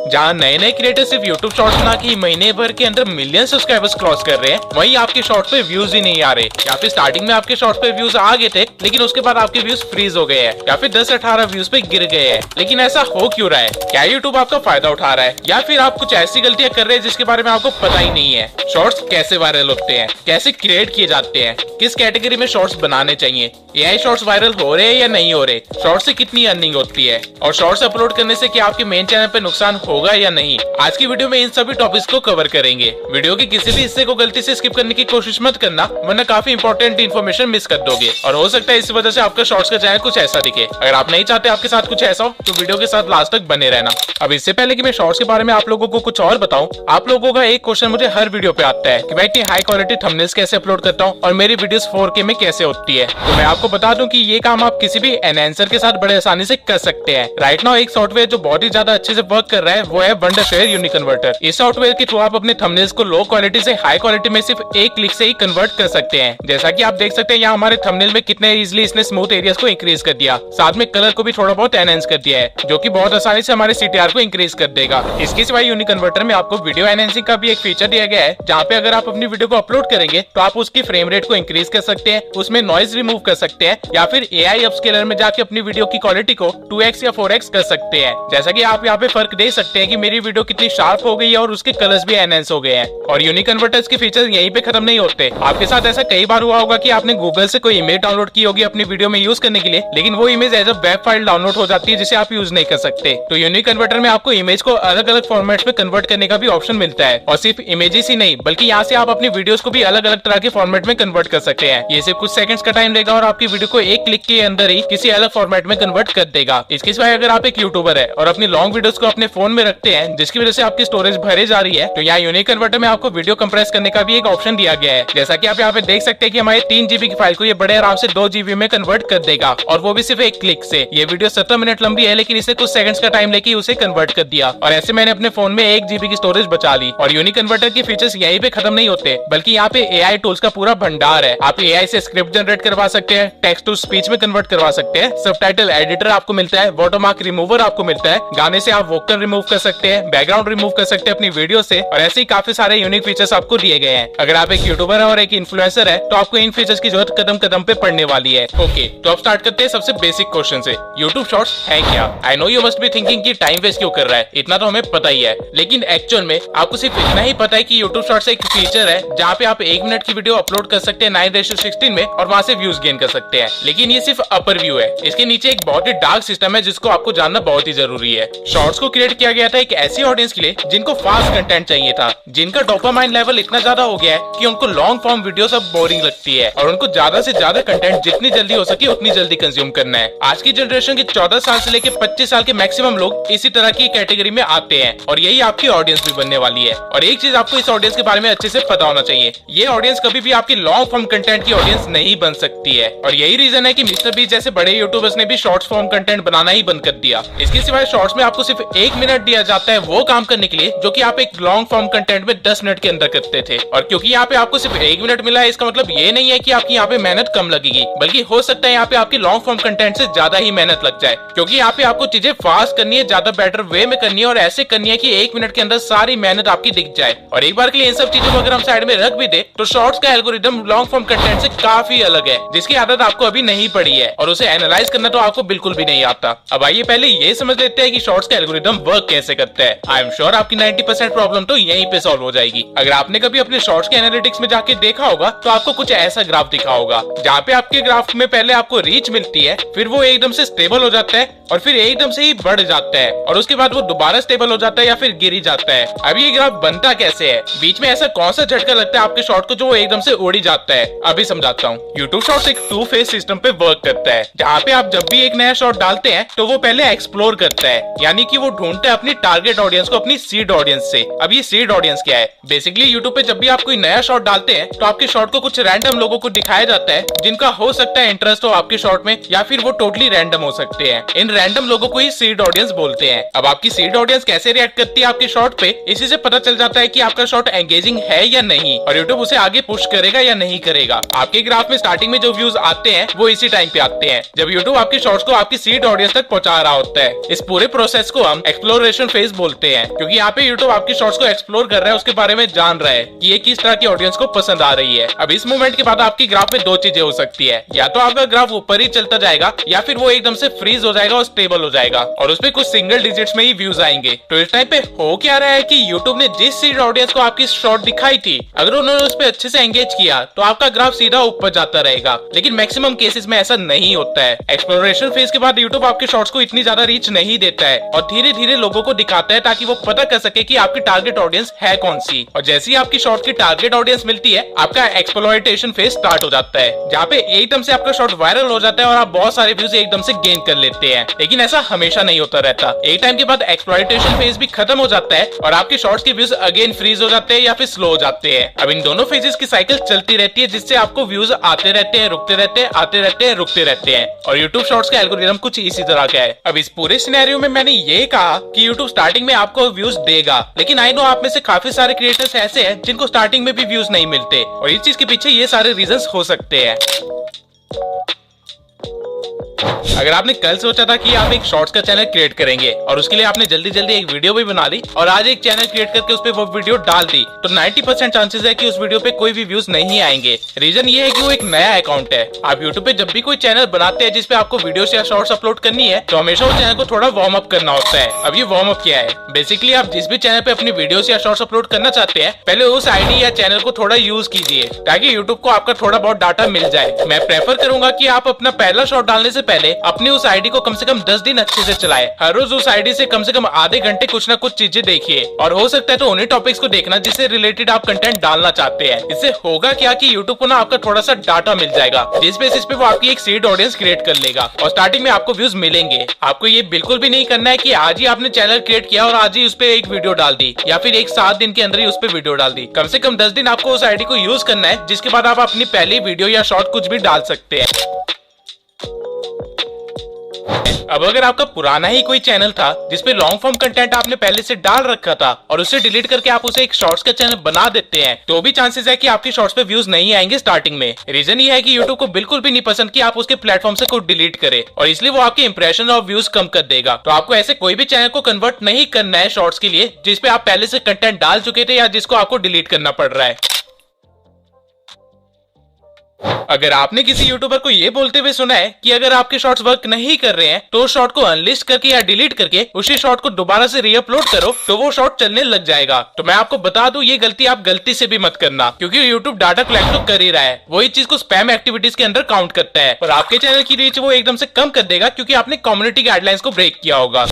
जहाँ नए नए क्रिएटर सिर्फ यूट्यूब शॉर्ट्स ना कि महीने भर के अंदर मिलियन सब्सक्राइबर्स क्रॉस कर रहे हैं, वहीं आपके शॉर्ट्स पे व्यूज ही नहीं आ रहे। या फिर स्टार्टिंग में आपके शॉर्ट्स पे व्यूज आ गए थे लेकिन उसके बाद आपके व्यूज फ्रीज हो गए हैं, या फिर 10-18 व्यूज पे गिर गए हैं। लेकिन ऐसा हो क्यों रहा है? क्या यूट्यूब आपका फायदा उठा रहा है, या फिर आप कुछ ऐसी गलतियां कर रहे हैं जिसके बारे में आपको पता ही नहीं है? शॉर्ट्स कैसे वायरल होते हैं, कैसे क्रिएट किए जाते हैं, किस कैटेगरी में शॉर्ट्स बनाने चाहिए, एआई शॉर्ट्स वायरल हो रहे हैं या नहीं हो रहे, शॉर्ट्स से कितनी अर्निंग होती है, और शॉर्ट्स अपलोड करने से क्या आपके मेन चैनल पे नुकसान होगा या नहीं, आज की वीडियो में इन सभी टॉपिक्स को कवर करेंगे। वीडियो के किसी भी हिस्से को गलती से स्किप करने की कोशिश मत करना, वरना काफी इंपॉर्टेंट इन्फॉर्मेशन मिस कर दोगे और हो सकता है इस वजह से आपका शॉर्ट्स का चैनल कुछ ऐसा दिखे। अगर आप नहीं चाहते आपके साथ कुछ ऐसा हो तो वीडियो के साथ लास्ट तक बने रहना। अब इससे पहले कि मैं शॉर्ट्स के बारे में आप लोगों को कुछ और बताऊं, आप लोगों का एक क्वेश्चन मुझे हर वीडियो पे आता है कि मैं इतनी हाई क्वालिटी थंबनेल्स कैसे अपलोड करता हूं और मेरी वीडियोस 4K में कैसे होती है। तो मैं आपको बता दूं कि ये काम आप किसी भी एनहांसर के साथ बड़े आसानी से कर सकते हैं। राइट नाउ एक सॉफ्टवेयर जो बहुत ही ज्यादा अच्छे से वर्क कर रहा है वो है वंडरशेयर यूनिकन्वर्टर। इस सॉफ्टवेयर के थ्रू आप अपने थंबनेल्स को लो क्वालिटी से हाई क्वालिटी में सिर्फ एक क्लिक से ही कन्वर्ट कर सकते हैं। जैसा कि आप देख सकते हैं यहाँ हमारे थंबनेल में कितने इजीली इसने स्मूथ एरियाज को इंक्रीज कर दिया, साथ में कलर को भी थोड़ा बहुत एनहांस कर दिया है, जो कि बहुत आसानी से हमारे CTR को इंक्रीज कर देगा। इसके सिवाय यूनिकन्वर्टर में आपको वीडियो एनहांसिंग का भी एक फीचर दिया गया है, जहाँ पे अगर आप अपनी वीडियो को अपलोड करेंगे तो आप उसकी फ्रेम रेट को इंक्रीज कर सकते हैं, उसमें नॉइज रिमूव कर सकते हैं, या फिर AI अपस्केलर में जाके अपनी वीडियो की क्वालिटी को 2x या 4x कर सकते हैं। जैसा कि आप यहाँ पे फर्क देख सकते हैं कि मेरी वीडियो कितनी शार्प हो गई है और उसके कलर्स भी एनहांस हो गए हैं। और यूनिकन्वर्टर्स के फीचर यहीं पे खत्म नहीं होते। आपके साथ ऐसा कई बार हुआ होगा कि आपने गूगल से कोई इमेज डाउनलोड की होगी अपनी वीडियो में यूज करने के लिए, लेकिन वो image as a web file download हो जाती है जिसे आप यूज नहीं कर सकते। तो यूनिकन्वर्टर में आपको इमेज को अलग अलग फॉर्मेट्स में कन्वर्ट करने का भी ऑप्शन मिलता है, और सिर्फ इमेजेस ही नहीं बल्कि यहाँ से आप अपनी वीडियोस को भी अलग अलग तरह के फॉर्मेट में कन्वर्ट कर सकते हैं। ये सिर्फ कुछ सेकंड्स का टाइम लेगा और आपकी वीडियो को एक क्लिक के अंदर ही किसी अलग फॉर्मेट में कन्वर्ट कर देगा। इसके सिवाय अगर आप एक यूट्यूबर है और अपनी लॉन्ग वीडियोस को अपने फोन में रखते हैं जिसकी वजह से आपकी स्टोरेज भरे जा रही है, तो यहाँ यूनिकन्वर्टर में आपको वीडियो कंप्रेस करने का भी एक ऑप्शन दिया गया है। जैसा कि आप यहाँ पे देख सकते हैं कि हमारे 3 GB की फाइल को ये बड़े आराम से 2 GB में कन्वर्ट कर देगा, और वो भी सिर्फ एक क्लिक से। ये वीडियो 17 मिनट लंबी है लेकिन इसे कुछ सेकंड्स का टाइम लेके उसे कन्वर्ट कर दिया, और ऐसे मैंने अपने फोन में 1 GB की स्टोरेज बचा ली। और यूनिकन्वर्टर के फीचर्स यहीं पे खत्म नहीं होते, बल्कि यहाँ पे AI टूल्स का पूरा भंडार है। आप AI से स्क्रिप्ट जनरेट करवा सकते हैं, टेक्स्ट टू स्पीच में कन्वर्ट करवा सकते हैं, सबटाइटल एडिटर आपको मिलता है, वाटरमार्क रिमूवर आपको मिलता है, गाने से आप वोकल रिमूव कर सकते हैं, बैकग्राउंड रिमूव कर सकते हैं अपनी वीडियो से, और ऐसे ही काफी सारे यूनिक फीचर्स आपको दिए गए हैं। अगर आप एक यूट्यूबर है और एक इन्फ्लुएंसर है तो आपको इन फीचर्स की जरूरत कदम कदम पे पड़ने वाली है। ओके, तो अब स्टार्ट करते हैं सबसे बेसिक क्वेश्चन से, यूट्यूब शॉर्ट्स है क्या? I know you must be thinking कि टाइम वेस्ट क्यों कर रहा है, इतना तो हमें पता ही है, लेकिन एक्चुअल में आपको सिर्फ इतना ही पता है कि यूट्यूब शॉर्ट्स एक फीचर है जहाँ पे आप 1 मिनट की वीडियो अपलोड कर सकते हैं 9:16 में और वहां से व्यूज गेन कर सकते हैं। लेकिन ये सिर्फ अपर व्यू है, इसके नीचे एक बहुत ही डार्क सिस्टम है जिसको आपको जानना बहुत ही जरूरी है। शॉर्ट्स को क्रिएट किया गया था एक ऐसी ऑडियंस के लिए जिनको फास्ट कंटेंट चाहिए था, जिनका डोपामाइन लेवल इतना ज्यादा हो गया है कि उनको लॉन्ग फॉर्म वीडियोस अब बोरिंग लगती है, और उनको ज्यादा से ज्यादा कंटेंट जितनी जल्दी हो सके उतनी जल्दी कंज्यूम करना है। आज की जनरेशन के 14 साल से लेकर 25 साल के मैक्सिमम लोग इसी तरह की कैटेगरी में आते हैं, और यही आपकी ऑडियंस भी बनने वाली है। और एक चीज आपको इस ऑडियंस के बारे में अच्छे से पता होना चाहिए, ये ऑडियंस कभी भी आपकी लॉन्ग फॉर्म कंटेंट की ऑडियंस नहीं बन सकती है, और यही रीजन है कि मिस्टर बीस्ट जैसे बड़े यूट्यूबर्स ने भी शॉर्ट्स फॉर्म कंटेंट बनाना ही बंद कर दिया। इसके सिवाय शॉर्ट्स में आपको सिर्फ 1 मिनट दिया जाता है वो काम करने के लिए जो कि आप एक लॉन्ग फॉर्म कंटेंट में 10 मिनट के अंदर करते थे। और क्योंकि यहाँ पे आपको सिर्फ 1 मिनट मिला है, इसका मतलब ये नहीं है कि आपकी यहाँ पे मेहनत कम लगेगी, बल्कि हो सकता है यहाँ पे आपकी लॉन्ग फॉर्म कंटेंट से ज्यादा ही मेहनत लग जाए, क्योंकि यहाँ पे आपको चीजें फास्ट करनी है, ज्यादा बेटर वे में करनी है, और ऐसे करनी है कि 1 मिनट के अंदर सारी मेहनत आपकी दिख जाए। और एक बार के लिए इन सब चीजों को अगर हम साइड में रख भी दे तो शॉर्ट्स का एल्गोरिदम लॉन्ग फॉर्म कंटेंट से काफी अलग है, जिसकी आदत आपको अभी नहीं पड़ी है, और उसे एनालाइज करना तो आपको बिल्कुल भी नहीं आता। अब आइए पहले ये समझ लेते हैं कि शॉर्ट्स का एल्गोरिदम वर्क कैसे करता है। आई एम श्योर आपकी 90% प्रॉब्लम तो यहीं पे सॉल्व हो जाएगी। अगर आपने कभी अपने शॉर्ट्स के एनालिटिक्स में जाके देखा होगा तो आपको कुछ ऐसा ग्राफ दिखा होगा, जहाँ पे आपके ग्राफ में पहले आपको रीच मिलती है, फिर वो एकदम से स्टेबल हो जाता है, और फिर एकदम से ही बढ़ जाता है, और उसके बाद वो दोबारा स्टेबल हो जाता है या फिर गिर ही जाता है। अब ये ग्राफ बनता कैसे है, बीच में ऐसा कौन सा झटका लगता है आपके शॉर्ट को जो वो एकदम से उड़ ही जाता है? अभी समझाता हूँ। यूट्यूब शॉर्ट्स एक 2 फेज सिस्टम पे वर्क करता है, जहाँ पे आप जब भी एक नया शॉर्ट डालते हैं तो वो पहले एक्सप्लोर करता है, यानी कि वो ढूंढता है अपनी टारगेट ऑडियंस को अपनी सीड ऑडियंस से। अब ये सीड ऑडियंस क्या है? बेसिकली यूट्यूब पे जब भी आप कोई नया शॉर्ट डालते हैं तो आपके शॉर्ट को कुछ रैंडम लोगों को दिखाया जाता है जिनका हो सकता है इंटरेस्ट हो आपके शॉर्ट में, या फिर वो टोटली रैंडम हो सकते हैं। इन रैंडम लोगों को ही सीड ऑडियंस बोलते हैं। अब आपकी सीड ऑडियंस कैसे रिएक्ट करती है आपके शॉर्ट पे, इसी से पता चल जाता है कि आपका शॉर्ट एंगेजिंग है या नहीं, और यूट्यूब उसे आगे पुश करेगा या नहीं करेगा। आपके ग्राफ में स्टार्टिंग में जो व्यूज आते हैं वो इसी टाइम पे आते हैं जब यूट्यूब आपके शॉर्ट्स को आपकी सीड ऑडियंस तक पहुंचा रहा होता है। इस पूरे प्रोसेस को हम एक्सप्लोरेशन एक्सप्लोरेशन फेज बोलते हैं, क्योंकि यहाँ पे यूट्यूब आपकी शॉर्ट्स को एक्सप्लोर कर रहा है, उसके बारे में जान रहा है कि ये किस तरह की ऑडियंस को पसंद आ रही है। अब इस मोमेंट के बाद आपकी ग्राफ में दो चीजें हो सकती है, या तो आपका ग्राफ ऊपर ही चलता जाएगा या फिर वो एकदम से फ्रीज हो जाएगा और स्टेबल हो जाएगा और उसपे कुछ सिंगल डिजिट्स में ही व्यूज आएंगे। तो इस टाइम पे हो क्या रहा है कि यूट्यूब ने जिस सीड ऑडियंस को आपकी शॉर्ट दिखाई थी, अगर उन्होंने उस पर अच्छे से एंगेज किया तो आपका ग्राफ सीधा ऊपर जाता रहेगा, लेकिन मैक्सिमम केसेस में ऐसा नहीं होता है। एक्सप्लोरेशन फेज के बाद यूट्यूब आपके शॉर्ट्स को इतनी ज्यादा रीच नहीं देता है और धीरे धीरे लोगों को दिखाता है ताकि वो पता कर सके कि आपकी टारगेट ऑडियंस है कौन सी। और जैसे ही आपकी शॉर्ट की टारगेट ऑडियंस मिलती है, आपका एक्सप्लॉयटेशन फेज स्टार्ट हो जाता है, जहाँ पे एकदम से आपका शॉर्ट वायरल हो जाता है और आप बहुत सारे व्यूज एकदम से गेन कर लेते हैं। लेकिन ऐसा हमेशा नहीं होता रहता, एक टाइम के बाद एक्सप्लॉयटेशन फेज भी खत्म हो जाता है और आपके शॉर्ट्स के व्यूज अगेन फ्रीज हो जाते हैं या फिर स्लो हो जाते हैं। अब इन दोनों फेजेस की साइकिल चलती रहती है, जिससे आपको व्यूज आते रहते हैं, रुकते रहते हैं, आते रहते हैं, रुकते रहते हैं। और यूट्यूब शॉर्ट्स का एल्गोरिथम कुछ इसी तरह का है। अब इस पूरे सिनेरियो में मैंने ये कहा कि यूट्यूब स्टार्टिंग में आपको व्यूज देगा, लेकिन आई नो आप में से काफी सारे क्रिएटर्स ऐसे हैं जिनको स्टार्टिंग में भी व्यूज नहीं मिलते और इस चीज के पीछे ये सारे रीजंस हो सकते हैं। अगर आपने कल सोचा था कि आप एक शॉर्ट्स का चैनल क्रिएट करेंगे और उसके लिए आपने जल्दी जल्दी एक वीडियो भी बना ली और आज एक चैनल क्रिएट करके उस पे वो वीडियो डाल दी, तो 90% चांसेस है कि उस वीडियो पे कोई भी व्यूज नहीं आएंगे। रीजन ये है कि वो एक नया अकाउंट है। आप यूट्यूब पे जब भी कोई चैनल बनाते हैं जिसपे आपको वीडियोस या शॉर्ट्स अपलोड करनी है, तो हमेशा उस चैनल को थोड़ा वार्म अप करना होता है। अब ये वार्म अप क्या है? बेसिकली आप जिस भी चैनल पे अपनी वीडियोस या शॉर्ट्स अपलोड करना चाहते हैं, पहले उस आईडी या चैनल को थोड़ा यूज कीजिए ताकि यूट्यूब को आपका थोड़ा बहुत डाटा मिल जाए। मैं प्रेफर करूंगा कि आप अपना पहला शॉर्ट डालने से पहले अपनी उस आईडी को कम से कम 10 दिन अच्छे से चलाएं। हर रोज उस आईडी से कम आधे घंटे कुछ ना कुछ चीजें देखिए और हो सकता है तो उन्हीं टॉपिक्स को देखना जिससे रिलेटेड आप कंटेंट डालना चाहते हैं। इससे होगा क्या कि यूट्यूब को ना आपका थोड़ा सा डाटा मिल जाएगा, जिस बेसिस पे वो आपकी एक सीड ऑडियंस क्रिएट कर लेगा और स्टार्टिंग में आपको व्यूज मिलेंगे। आपको ये बिल्कुल भी नहीं करना है कि आज ही आपने चैनल क्रिएट किया और आज ही उस पर एक वीडियो डाल दी या फिर एक 7 दिन के अंदर ही उस पर वीडियो डाल दी। कम से कम 10 दिन आपको उस आईडी को यूज करना है, जिसके बाद आप अपनी पहली वीडियो या शॉर्ट कुछ भी डाल सकते हैं। अब अगर आपका पुराना ही कोई चैनल था जिसपे लॉन्ग फॉर्म कंटेंट आपने पहले से डाल रखा था और उसे डिलीट करके आप उसे एक शॉर्ट्स का चैनल बना देते हैं, तो भी चांसेस है कि आपके शॉर्ट्स पे व्यूज नहीं आएंगे स्टार्टिंग में। रीजन ये है कि यूट्यूब को बिल्कुल भी नहीं पसंद कि आप उसके प्लेटफॉर्म से कोई डिलीट करे और इसलिए वो आपके इंप्रेशन और व्यूज कम कर देगा। तो आपको ऐसे कोई भी चैनल को कन्वर्ट नहीं करना है शॉर्ट्स के लिए जिसपे आप पहले से कंटेंट डाल चुके थे या जिसको आपको डिलीट करना पड़ रहा है। अगर आपने किसी यूट्यूबर को ये बोलते हुए सुना है कि अगर आपके शॉर्ट्स वर्क नहीं कर रहे हैं तो शॉर्ट को अनलिस्ट करके या डिलीट करके उसी शॉर्ट को दोबारा से रीअपलोड करो तो वो शॉर्ट चलने लग जाएगा, तो मैं आपको बता दूं ये गलती आप गलती से भी मत करना, क्योंकि यूट्यूब डाटा कलेक्ट तो कर ही रहा है, वो इस चीज को स्पैम एक्टिविटीज के अंदर काउंट करता है और आपके चैनल की रीच वो एकदम से कम कर देगा क्योंकि आपने कम्युनिटी गाइडलाइंस को ब्रेक किया होगा।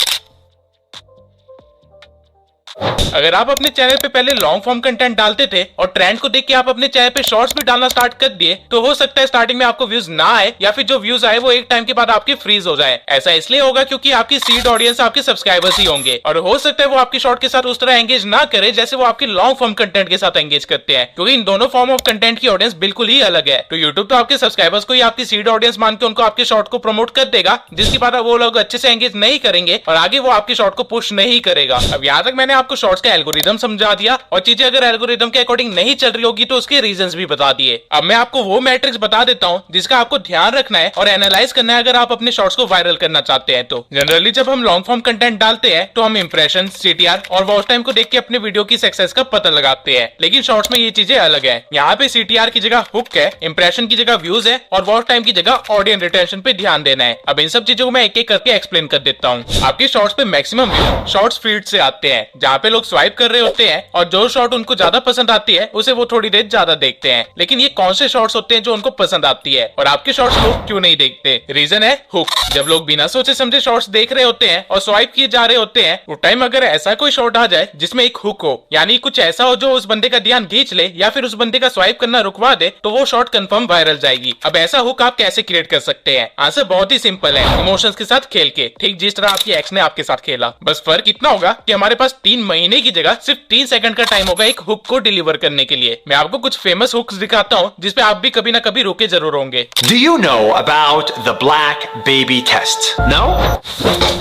अगर आप अपने चैनल पे पहले लॉन्ग फॉर्म कंटेंट डालते थे और ट्रेंड को देख के आप अपने चैनल पे शॉर्ट्स भी डालना स्टार्ट कर दिए, तो हो सकता है स्टार्टिंग में आपको व्यूज ना आए या फिर जो व्यूज आए वो एक टाइम के बाद आपके फ्रीज हो जाए। ऐसा इसलिए होगा क्योंकि आपकी सीड ऑडियंस आपके सब्सक्राइबर्स ही होंगे और हो सकता है वो आपकी शॉर्ट के साथ उस तरह एंगेज ना करे जैसे वो आपके लॉन्ग फॉर्म कंटेंट के साथ एंगेज करते हैं, क्योंकि इन दोनों फॉर्म ऑफ कंटेंट की ऑडियंस बिल्कुल ही अलग है। तो यूट्यूब तो आपके सब्सक्राइबर्स को ही आपकी सीड ऑडियंस मान के उनको आपके शॉर्ट को प्रमोट कर देगा, जिसके बाद वो लोग अच्छे से एंगेज नहीं करेंगे और आगे वो आपके शॉर्ट को पुश नहीं करेगा। अब यहाँ तक मैंने आपको शॉर्ट्स का एल्गोरिथम समझा दिया और चीजें अगर एल्गोरिथम के अकॉर्डिंग नहीं चल रही होगी तो उसके रीजंस भी बता दिए। अब मैं आपको वो मैट्रिक्स बता देता हूँ जिसका आपको ध्यान रखना है और एनालाइज करना है अगर आप अपने शॉर्ट्स को वायरल करना चाहते हैं। तो जनरली जब हम लॉन्ग फॉर्म कंटेंट डालते हैं तो हम इंप्रेशन, सीटीआर और वॉच टाइम को देख के अपने वीडियो की सक्सेस का पता लगाते हैं, लेकिन शॉर्ट्स में ये चीजें अलग है। यहाँ पे सीटीआर की जगह हुक है, इंप्रेशन की जगह व्यूज है और वॉच टाइम की जगह ऑडियंस रिटेंशन पे ध्यान देना है। अब इन सब चीजों को मैं एक एक करके एक्सप्लेन कर देता हूँ। आपके शॉर्ट्स पे मैक्सिमम व्यू शॉर्ट्स फीड से आते हैं, जहाँ पे लोग स्वाइप कर रहे होते हैं और जो शॉर्ट उनको ज्यादा पसंद आती है उसे वो थोड़ी देर ज्यादा देखते हैं। लेकिन ये कौन से शॉर्ट्स होते हैं जो उनको पसंद आती है और आपके शॉर्ट्स लोग क्यों नहीं देखते? रीजन है हुक। जब लोग बिना सोचे समझे शॉर्ट्स देख रहे होते हैं और स्वाइप किए जा रहे होते हैं, उस टाइम अगर ऐसा कोई शॉर्ट आ जाए जिसमें एक हुक हो, यानी कुछ ऐसा हो जो उस बंदे का ध्यान खींच ले या फिर उस बंदे का स्वाइप करना रुकवा दे, तो वो शॉर्ट कंफर्म वायरल जाएगी। अब ऐसा हुक आप कैसे क्रिएट कर सकते हैं? आंसर बहुत ही सिंपल है, इमोशंस के साथ खेल के, ठीक जिस तरह आपकी एक्स ने आपके साथ खेला। बस फर्क इतना होगा कि हमारे पास 3 महीने महीने की जगह सिर्फ 3 सेकंड का टाइम होगा एक हुक को डिलीवर करने के लिए। मैं आपको कुछ फेमस हुक्स दिखाता हूँ जिसपे आप भी कभी ना कभी रुके जरूर होंगे। Do you know about the black baby test? No?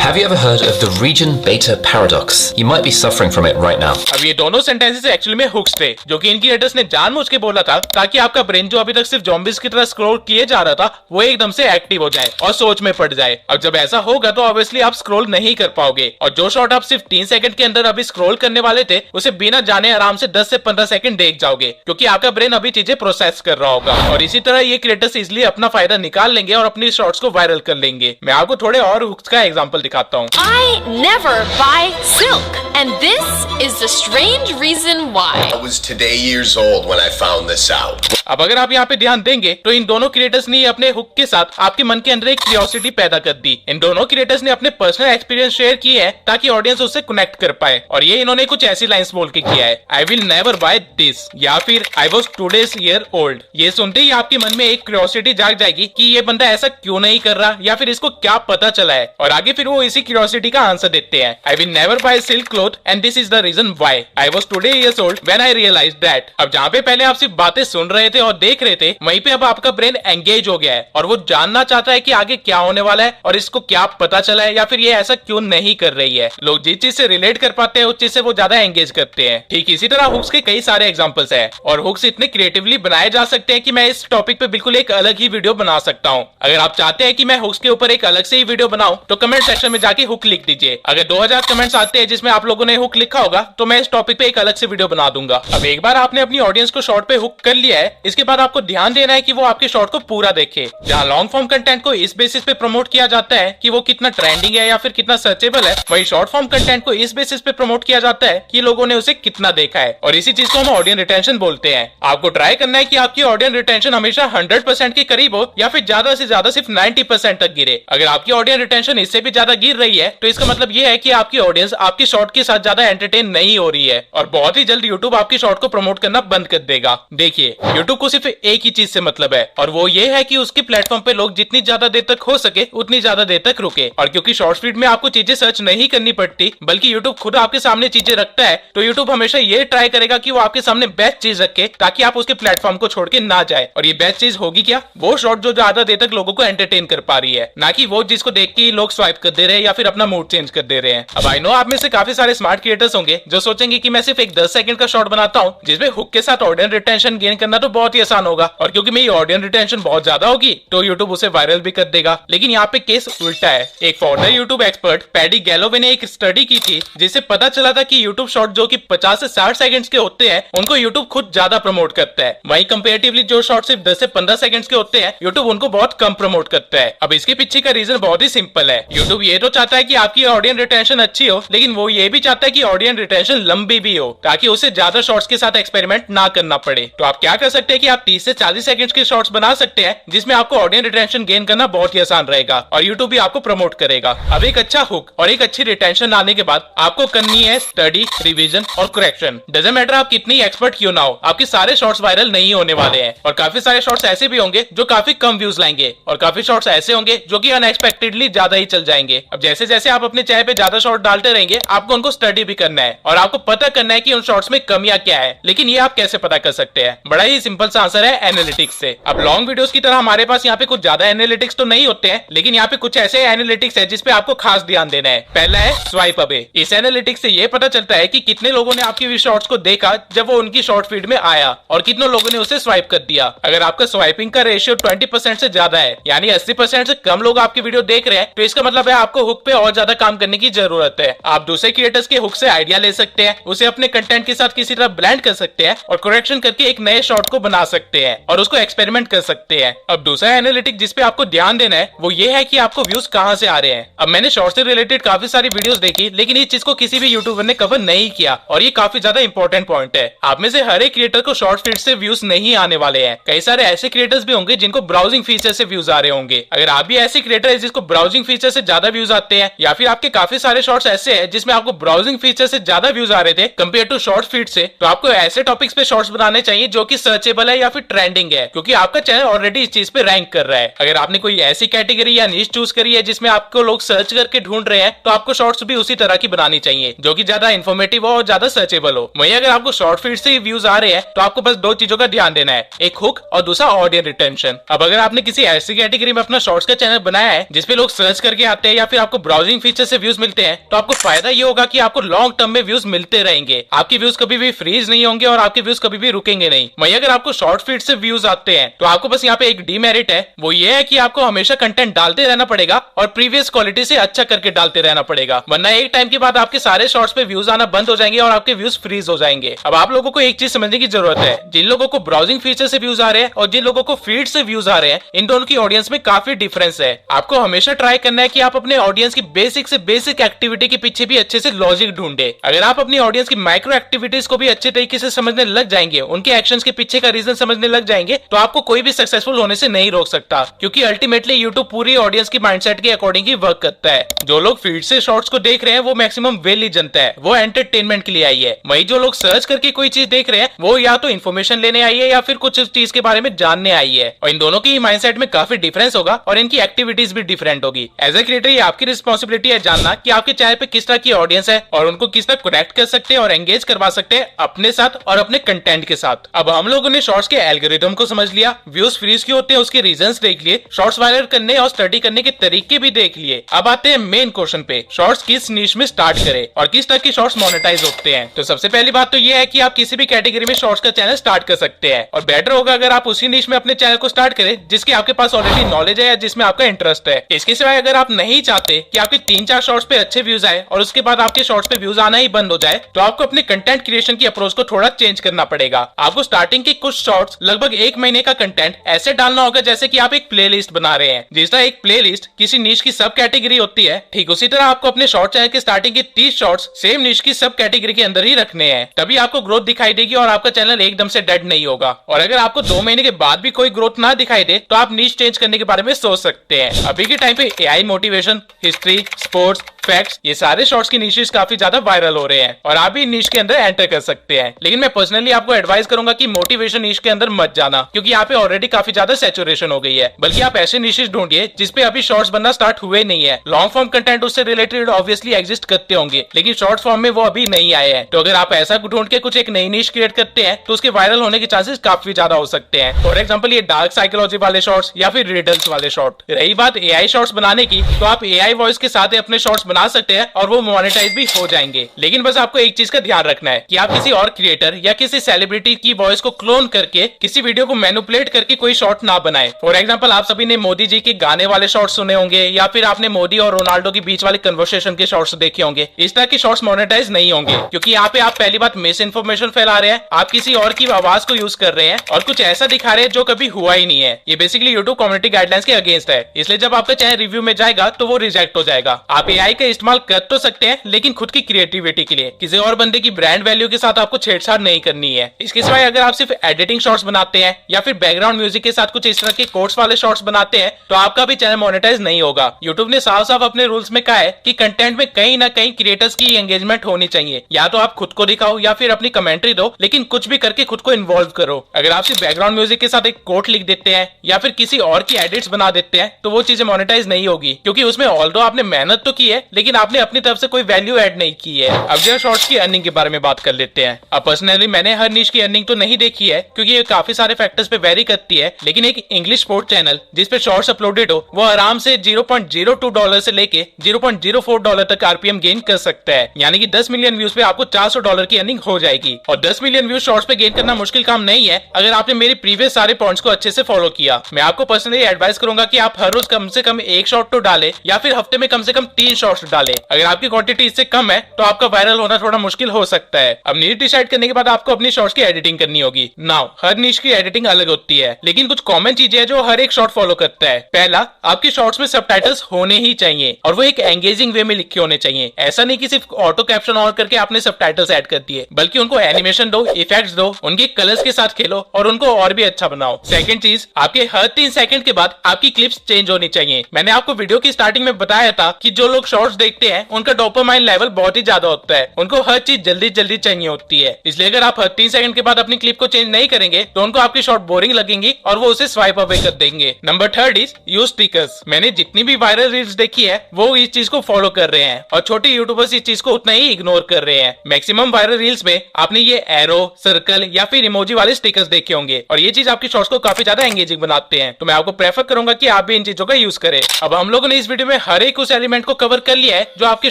Have you ever heard of the region beta paradox? You might be suffering from it right now. अब ये दोनों सेंटेंसेस एक्चुअली में हुक्स थे जो कि इन क्रिएटर्स ने जानबूझ के बोला था ताकि आपका ब्रेन जो अभी तक सिर्फ ज़ॉम्बीज की तरह स्क्रॉल किए जा रहा था वो एकदम से एक्टिव हो जाए और सोच में पड़ जाए। अब जब ऐसा होगा तो ऑब्वियसली आप स्क्रॉल नहीं कर पाओगे और जो शॉट आप सिर्फ 3 सेकंड के अंदर अभी स्क्रॉल करने वाले थे उसे बिना जाने आराम से 10 से 15 सेकंड देख जाओगे क्योंकि आपका ब्रेन अभी चीजें प्रोसेस कर रहा होगा। और इसी तरह ये क्रिएटर्स इजिली अपना फायदा निकाल लेंगे और अपनी शॉट्स को वायरल कर लेंगे। मैं आपको थोड़े और हुक्स का एग्जांपल दिखाता हूँ। I never buy silk, and this is the strange reason why. I was today years old when I found this out. अब अगर आप यहाँ पे ध्यान देंगे तो इन दोनों क्रिएटर्स ने अपने हुक के साथ आपके मन के अंदर एक क्यूरियोसिटी पैदा कर दी। इन दोनों क्रिएटर्स ने अपने पर्सनल एक्सपीरियंस शेयर किए हैं ताकि ऑडियंस उससे कनेक्ट कर पाए और ये इन्होंने कुछ ऐसी लाइंस बोल के किया है, I will never buy this या फिर I was 2 days year old. ये सुनते ही आपके मन में एक क्यूरियोसिटी जाग जाएगी कि ये बंदा ऐसा क्यों नहीं कर रहा या फिर इसको क्या पता चला है और आगे फिर वो इसी क्यूरियोसिटी का आंसर देते हैं, I will never buy silk cloth and this is the reason why I was 2 days year old when I realised that. अब जहाँ पे पहले आप सिर्फ बातें सुन रहे थे और देख रहे थे वहीं पे अब आपका ब्रेन एंगेज हो गया है और वो जानना चाहता है कि आगे क्या होने वाला है और इसको क्या पता चला है या फिर ये ऐसा क्यों नहीं कर रही है। लोग जिस चीज से रिलेट कर पाते हैं उस चीज से वो ज्यादा एंगेज करते हैं। ठीक इसी तरह हुक्स के कई सारे एग्जांपल्स हैं और हुक्स इतने क्रिएटिवली बनाए जा सकते हैं कि मैं इस टॉपिक पे बिल्कुल एक अलग ही वीडियो बना सकता हूँ। अगर आप चाहते हैं कि मैं हुक्स के ऊपर एक अलग से ही वीडियो बनाऊं तो कमेंट सेक्शन में जाके हुक लिख दीजिए। अगर 2000 कमेंट्स आते हैं जिसमें आप लोगों ने हुक लिखा होगा तो मैं इस टॉपिक पे एक अलग से वीडियो बना दूंगा। अब एक बार आपने अपनी ऑडियंस को शॉर्ट पे हुक कर लिया है, इसके बाद आपको ध्यान देना है कि वो आपके शॉर्ट को पूरा देखे। जहाँ लॉन्ग फॉर्म कंटेंट को इस बेसिस पे प्रमोट किया जाता है कि वो कितना ट्रेंडिंग है या फिर कितना सर्चेबल है, वही शॉर्ट फॉर्म कंटेंट को इस बेसिस पे प्रमोट किया जाता है कि लोगों ने उसे कितना देखा है और इसी चीज को हम ऑडियंस रिटेंशन बोलते हैं। आपको ट्राई करना है कि आपकी ऑडियंस रिटेंशन हमेशा 100% के करीब हो या फिर ज्यादा से ज्यादा सिर्फ 90% तक गिरे। अगर आपकी ऑडियंस रिटेंशन इससे भी ज्यादा गिर रही है तो इसका मतलब ये है कि आपकी ऑडियंस आपकी शॉर्ट के साथ ज्यादा एंटरटेन नहीं हो रही है और बहुत ही जल्द यूट्यूब आपकी शॉर्ट को प्रमोट करना बंद कर देगा। देखिए यूट्यूब को सिर्फ एक ही चीज से मतलब है और वो ये है कि उसके प्लेटफॉर्म पे लोग जितनी ज्यादा देर तक हो सके उतनी ज्यादा देर तक रुके। और क्योंकि शॉर्ट फीड में आपको चीजें सर्च नहीं करनी पड़ती बल्कि यूट्यूब खुद आपके सामने चीजें रखता है तो यूट्यूब हमेशा ये ट्राई करेगा कि वो आपके सामने बेस्ट चीज रखे ताकि आप उसके प्लेटफॉर्म को छोड़ के ना जाए। और ये बेस्ट चीज होगी क्या? वो शॉर्ट जो ज्यादा देर तक लोगों को एंटरटेन कर पा रही है, ना कि वो जिसको देख के लोग स्वाइप कर दे रहे हैं या फिर अपना मूड चेंज कर दे रहे हैं। अब आई नो आप में से काफी सारे स्मार्ट क्रिएटर्स होंगे जो सोचेंगे कि मैं सिर्फ एक 10 सेकंड का शॉर्ट बनाता हूँ जिसमें हुक के साथ ऑडियंस रिटेंशन गेन करना तो बहुत ही आसान होगा और क्योंकि मेरी ऑडियंस रिटेंशन बहुत ज्यादा होगी तो यूट्यूब उसे वायरल भी कर देगा। लेकिन यहाँ पे केस उल्टा है। एक foreigner YouTube expert paddy Galloway ने एक स्टडी की थी जिससे पता चला था कि यूट्यूब शॉर्ट जो कि 50 से 60 सेकंड्स के होते हैं उनको यूट्यूब खुद ज्यादा प्रमोट करता है, वहीं कंपैरेटिवली जो शॉर्ट सिर्फ 10 से 15 सेकंड्स के होते हैं यूट्यूब उनको बहुत कम प्रमोट करता है। अब इसके पीछे का रीजन बहुत ही सिंपल है। यूट्यूब ये तो चाहता है कि आपकी ऑडियंस रिटेंशन अच्छी हो लेकिन वो ये भी चाहता है कि ऑडियंस रिटेंशन लंबी भी हो ताकि उसे ज्यादा शॉर्ट्स के साथ एक्सपेरिमेंट ना करना पड़े। तो आप क्या कर सकते हैं कि आप 30 से 40 सेकंड्स के शॉर्ट्स बना सकते हैं जिसमें आपको ऑडियंस रिटेंशन गेन करना बहुत ही आसान रहेगा और यूट्यूब भी आपको प्रमोट करेगा। अब एक अच्छा हुक और एक अच्छी रिटेंशन लाने के बाद आपको करनी है स्टडी, रिवीजन और करेक्शन। डजंट मैटर आप कितनी एक्सपर्ट क्यों ना हो, आपके सारे शॉर्ट्स वायरल नहीं होने वाले हैं और काफी सारे शॉर्ट्स ऐसे भी होंगे जो काफी कम व्यूज लाएंगे और काफी शॉर्ट्स ऐसे होंगे जो कि अनएक्सपेक्टेडली ज्यादा ही चल जाएंगे। अब जैसे जैसे आप अपने चैनल पे ज्यादा शॉर्ट डालते रहेंगे आपको उनको स्टडी भी करना है और आपको पता करना है कि उन शॉर्ट्स में कमियां क्या है। लेकिन ये आप कैसे पता कर सकते हैं? बड़ा ही सिंपल सा आंसर है एनालिटिक्स से। अब लॉन्ग वीडियोस की तरह हमारे पास यहाँ पे कुछ ज्यादा एनालिटिक्स तो नहीं होते हैं लेकिन यहाँ पे कुछ ऐसे एनालिटिक्स है जिसपे आपको खास ध्यान देना है। पहला है स्वाइप अवे। इस एनालिटिक्स से ये पता चलता है कि कितने लोगों ने आपकी शॉर्ट्स को देखा जब वो उनकी शॉर्ट फीड में आया और कितने लोगों ने उसे स्वाइप कर दिया। अगर आपका स्वाइपिंग का रेशियो 20% से ज्यादा है यानी 80% से कम लोग आपकी वीडियो देख रहे हैं तो इसका मतलब है आपको हुक पे और ज्यादा काम करने की जरूरत है। आप दूसरे क्रिएटर्स के हुक से आइडिया ले सकते हैं, उसे अपने कंटेंट के साथ किसी तरह ब्लेंड कर सकते हैं और करेक्शन करके एक नए शॉर्ट को बना सकते हैं और उसको एक्सपेरिमेंट कर सकते हैं। अब दूसरा एनालिटिक जिसपे आपको ध्यान देना है वो ये है कि आपको व्यूज कहां से आ रहे हैं। अब मैंने शॉर्ट से रिलेटेड काफी सारी वीडियोस देखी लेकिन इस चीज को किसी भी यूट्यूबर ने कवर नहीं किया और ये काफी ज्यादा इंपॉर्टेंट पॉइंट है। आप में से हर एक क्रिएटर को शॉर्ट फीड से व्यूज नहीं आने वाले हैं। कई सारे ऐसे क्रिएटर्स भी होंगे जिनको ब्राउजिंग फीचर से व्यूज आ रहे होंगे। अगर आप भी ऐसे क्रिएटर है जिसको ब्राउजिंग फीचर से ज्यादा व्यूज आते हैं या फिर आपके काफी सारे शॉर्ट्स ऐसे हैं जिसमें आपको ब्राउजिंग फीचर से ज्यादा व्यूज आ रहे थे कंपेयर टू शॉर्ट फीड से, तो आपको ऐसे टॉपिक्स पे शॉर्ट्स बनाने चाहिए जो कि सर्चेबल है या फिर ट्रेंडिंग है, क्योंकि आपका चैनल ऑलरेडी इस चीज पे रैंक कर रहा है। अगर आपने कोई ऐसी कैटेगरी या नीश चूज करी है जिसमें आपको लोग सर्च करके ढूंढ रहे हैं, तो आपको शॉर्ट्स भी उसी तरह की बनानी चाहिए जो कि ज्यादा इन्फॉर्मेटिव हो और ज्यादा सर्चेबल हो। वहीं अगर आपको शॉर्ट फीड से व्यूज आ रहे हैं तो आपको बस दो चीजों का ध्यान देना है, एक हुक और दूसरा ऑडियंस रिटेंशन। अब अगर आपने किसी ऐसी कैटेगरी में अपना शॉर्ट्स का चैनल बनाया है जिसपे लोग सर्च करके आते हैं या फिर आपको ब्राउजिंग फीचर से व्यूज मिलते हैं, तो आपको फायदा ये होगा कि आपको लॉन्ग टर्म में व्यूज मिलते रहेंगे, आपके व्यूज कभी भी फ्रीज नहीं होंगे और आपके व्यूज कभी भी रुकेंगे नहीं। वहीं अगर आपको शॉर्ट फीड से व्यूज आते हैं तो आपको बस यहाँ पे एक डीमेरिट है, वो ये है कि आपको हमेशा कंटेंट डालते रहना पड़ेगा और प्रीवियस क्वालिटी से अच्छा करके डालते रहना पड़ेगा, वरना एक टाइम के बाद आपके सारे शॉर्ट्स पे व्यूज आना बंद हो जाएंगे और आपके व्यूज फ्रीज हो जाएंगे। अब आप लोगों को एक चीज समझने की जरूरत है, जिन लोगों को ब्राउजिंग फीचर से व्यूज आ रहे हैं और जिन लोगों को फीड से व्यूज आ रहे हैं, इन दोनों की ऑडियंस में काफी डिफरेंस है। आपको हमेशा ट्राई करना है कि आप अपने ऑडियंस की बेसिक से बेसिक एक्टिविटी के पीछे भी अच्छे से लॉजिक ढूंढे। अगर आप अपनी ऑडियंस की माइक्रो एक्टिविटीज को भी अच्छे तरीके से समझने लग जाएंगे, उनके एक्शंस के पीछे का रीजन समझने लग जाएंगे, तो आपको कोई भी सक्सेसफुल होने से नहीं रोक सकता, क्योंकि अल्टीमेटली यूट्यूब पूरी ऑडियंस की माइंडसेट के अकॉर्डिंग ही वर्क करता है। जो लोग फीड से शॉर्ट्स को देख रहे हैं वो मैक्सिमम वेली जनता है, वो एंटरटेनमेंट के लिए आई है। वही जो लोग सर्च करके कोई चीज देख रहे हैं वो या तो इन्फॉर्मेशन लेने आई है या फिर कुछ चीज के बारे में जानने आई है, और इन दोनों की माइंडसेट में काफी डिफरेंस होगा और इनकी एक्टिविटीज भी डिफरेंट होगी। एज ए क्रिएटर ये आपकी रिस्पॉन्सिबिलिटी है जानना कि आपके चैनल पे किस तरह की ऑडियंस है और उनको किस तरह कनेक्ट कर सकते हैं और एंगेज करवा सकते हैं अपने साथ और अपने कंटेंट के साथ। अब हम लोगों ने शॉर्ट्स के एल्गोरिथम को समझ लिया, व्यूज फ्रीज क्यों होते हैं उसके रीजंस देख लिए, शॉर्ट्स वायरल करने और स्टडी करने के तरीके भी देख लिए। अब आते हैं मेन क्वेश्चन पे, शॉर्ट्स किस नीश में स्टार्ट करें और किस तरह की शॉर्ट्स मोनेटाइज होते हैं। तो सबसे पहली बात तो ये है कि आप किसी भी कैटेगरी में शॉर्ट्स का चैनल स्टार्ट कर सकते हैं, और बेटर होगा अगर आप उसी नीश में अपने चैनल को स्टार्ट करें जिसके आपके पास ऑलरेडी नॉलेज है या जिसमें आपका इंटरेस्ट है। इसके सिवाय अगर आप नहीं चाहते कि आपके 3-4 शॉर्ट्स पे अच्छे व्यूज आए और उसके बाद आपके शॉर्ट्स पे व्यूज आना ही बंद हो जाए, तो आपको अपने कंटेंट क्रिएशन की अप्रोच को थोड़ा चेंज करना पड़ेगा। आपको स्टार्टिंग के कुछ शॉर्ट्स लगभग 1 महीने का कंटेंट ऐसे डालना होगा जैसे कि आप एक प्लेलिस्ट बना रहे हैं। जिस तरह एक प्लेलिस्ट किसी नीश की सब कैटेगरी होती है, ठीक उसी तरह आपको अपने शॉर्ट चैनल के स्टार्टिंग के 30 शॉर्ट्स सेम नीश की सब कैटेगरी के अंदर ही रखने हैं, तभी आपको ग्रोथ दिखाई देगी और आपका चैनल एकदम से डेड नहीं होगा। और अगर आपको 2 महीने के बाद भी कोई ग्रोथ ना दिखाई दे तो आप नीश चेंज करने के बारे में सोच सकते हैं। अभी के टाइम पे AI, motivation, history, sports, facts, ये सारे शॉर्ट्स की नीशेस काफी ज्यादा वायरल हो रहे हैं और आप भी नीश के अंदर एंटर कर सकते हैं। लेकिन मैं पर्सनली आपको एडवाइस करूंगा कि मोटिवेशन नीश के अंदर मत जाना, क्योंकि यहाँ पे ऑलरेडी काफी ज्यादा सैचुरेशन हो गई है। बल्कि आप ऐसे नीशेस ढूंढिए जिसपे अभी शॉर्ट्स बनना स्टार्ट हुए नहीं है। लॉन्ग फॉर्म कंटेंट उससे रिलेटेड ऑब्वियसली एग्जिस्ट करते होंगे, लेकिन शॉर्ट फॉर्म में वो अभी नहीं आए हैं। तो अगर आप ऐसा ढूंढ के कुछ एक नई नीश क्रिएट करते हैं तो उसके वायरल होने के चांसेस काफी ज्यादा हो सकते हैं। फॉर एग्जाम्पल ये डार्क साइकोलॉजी वाले शॉर्ट्स या फिर रिडल्स वाले शॉर्ट। रही बात एआई शॉर्ट्स बनाने की, तो आप एआई वॉइस के साथ अपने शॉर्ट्स बना सकते हैं और वो मोनेटाइज भी हो जाएंगे। लेकिन बस आपको एक चीज का ध्यान रखना है कि आप किसी और क्रिएटर या किसी सेलिब्रिटी की वॉइस को क्लोन करके किसी वीडियो को मैनिपुलेट करके कोई शॉर्ट ना बनाए। फॉर एग्जाम्पल आप सभी ने मोदी जी के गाने वाले शॉर्ट्स सुने होंगे या फिर आपने मोदी और रोनाल्डो के बीच वाले कन्वर्सेशन के शॉर्ट्स देखे होंगे। इस तरह के शॉर्ट्स मोनेटाइज नहीं होंगे, क्योंकि यहाँ पे आप पहली बात मिस इन्फॉर्मेशन फैला रहे हैं, आप किसी और की आवाज को यूज कर रहे हैं और कुछ ऐसा दिखा रहे हैं जो कभी हुआ ही नहीं है। ये बेसिकली यूट्यूब कम्युनिटी गाइडलाइंस के अगेंस्ट है, इसलिए जब आपका चैनल रिव्यू में जाएगा तो वो रिजेक्ट हो जाएगा। आप एआई का इस्तेमाल कर तो सकते हैं, लेकिन खुद की क्रिएटिविटी के लिए, किसी और बंदे की ब्रांड वैल्यू के साथ आपको छेड़छाड़ नहीं करनी है। इसके सिवाय अगर आप सिर्फ एडिटिंग शॉर्ट्स बनाते हैं या फिर बैकग्राउंड म्यूजिक के साथ कुछ इस तरह के कोट्स वाले शॉर्ट्स बनाते हैं तो आपका भी चैनल मोनेटाइज नहीं होगा। यूट्यूब ने साफ साफ अपने रूल्स में कहा है कि कंटेंट में कहीं ना कहीं क्रिएटर्स की एंगेजमेंट होनी चाहिए। या तो आप खुद को दिखाओ या फिर अपनी कमेंट्री दो, लेकिन कुछ भी करके खुद को इन्वॉल्व करो। अगर आप सिर्फ बैकग्राउंड म्यूजिक के साथ एक कोट लिख देते हैं या फिर किसी और की एडिट्स बना देते हैं तो वो चीजें मोनेटाइज नहीं होगी, क्योंकि उसमें ऑल्दो आपने मेहनत तो की है लेकिन आपने अपनी तरफ से कोई वैल्यू ऐड नहीं की है। अब जरा शॉर्ट्स की अर्निंग के बारे में बात कर लेते हैं। अब पर्सनली मैंने हर नीश की अर्निंग तो नहीं देखी है, क्योंकि ये काफी सारे फैक्टर्स पे वेरी करती है, लेकिन एक इंग्लिश स्पोर्ट चैनल जिस पे शॉर्ट्स अपलोडेड हो वो आराम से $0.02 से लेके $0.04 तक आरपीएम गेन कर सकता है। यानी कि 10 मिलियन व्यूज पे आपको $400 की अर्निंग हो जाएगी। और 10 मिलियन व्यूज शॉर्ट्स पे गेन करना मुश्किल काम नहीं है अगर आपने मेरे प्रीवियस सारे पॉइंट्स को अच्छे से फॉलो किया। मैं आपको पर्सनली एडवाइस करूंगा कि आप हर रोज कम से कम 1 शॉर्ट तो डालें या फिर हफ्ते में कम से कम 3 शॉर्ट्स डालें। अगर आपकी क्वांटिटी इससे कम है तो आपका वायरल होना थोड़ा मुश्किल हो सकता है। अब नीश डिसाइड करने के बाद आपको अपनी शॉर्ट्स की एडिटिंग करनी होगी। नाउ हर नीश की एडिटिंग अलग होती है, लेकिन कुछ कॉमन चीजें हैं जो हर एक शॉर्ट फॉलो करता है। पहला, आपके शॉर्ट्स में सबटाइटल्स होने ही चाहिए और वो एक एंगेजिंग वे में लिखे होने चाहिए। ऐसा नहीं कि सिर्फ ऑटो कैप्शन ऑन करके आपने सबटाइटल्स ऐड कर दिए, बल्कि उनको एनिमेशन दो, इफेक्ट्स दो, उनके कलर्स के साथ खेलो और उनको और भी अच्छा बनाओ। सेकंड चीज, आपके हर 3 सेकंड के बाद आपकी क्लिप्स चेंज होनी चाहिए। मैंने आपको वीडियो की स्टार्टिंग में बताया था कि जो लोग शॉर्ट्स शॉर्ट्स देखते हैं उनका डोपामाइन लेवल बहुत ही ज्यादा होता है, उनको हर चीज जल्दी जल्दी चाहिए होती है, इसलिए अगर आप हर 3 सेकंड के बाद अपनी क्लिप को चेंज नहीं करेंगे तो उनको आपकी शॉर्ट बोरिंग लगेंगी और वो उसे स्वाइप अवे कर देंगे। Number 3 is use stickers. मैंने जितनी भी वायरल रील्स देखी है वो इस चीज को फॉलो कर रहे हैं और छोटे यूट्यूबर्स इस चीज को उतना ही इग्नोर कर रहे हैं। मैक्सिमम वायरल रील्स में आपने ये एरो, सर्कल या फिर इमोजी वाले स्टिकर्स देखे होंगे और ये चीज आपकी शॉर्ट्स को काफी ज्यादा एंगेजिंग बनाते हैं, तो मैं आपको प्रेफर करूंगा कि आप भी इन चीजों का यूज करें। अब हम लोगों ने इस वीडियो में हर एक उस एलिमेंट को कवर कर लिया है जो आपके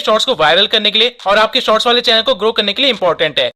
शॉर्ट्स को वायरल करने के लिए और आपके शॉर्ट्स वाले चैनल को ग्रो करने के लिए इंपॉर्टेंट है।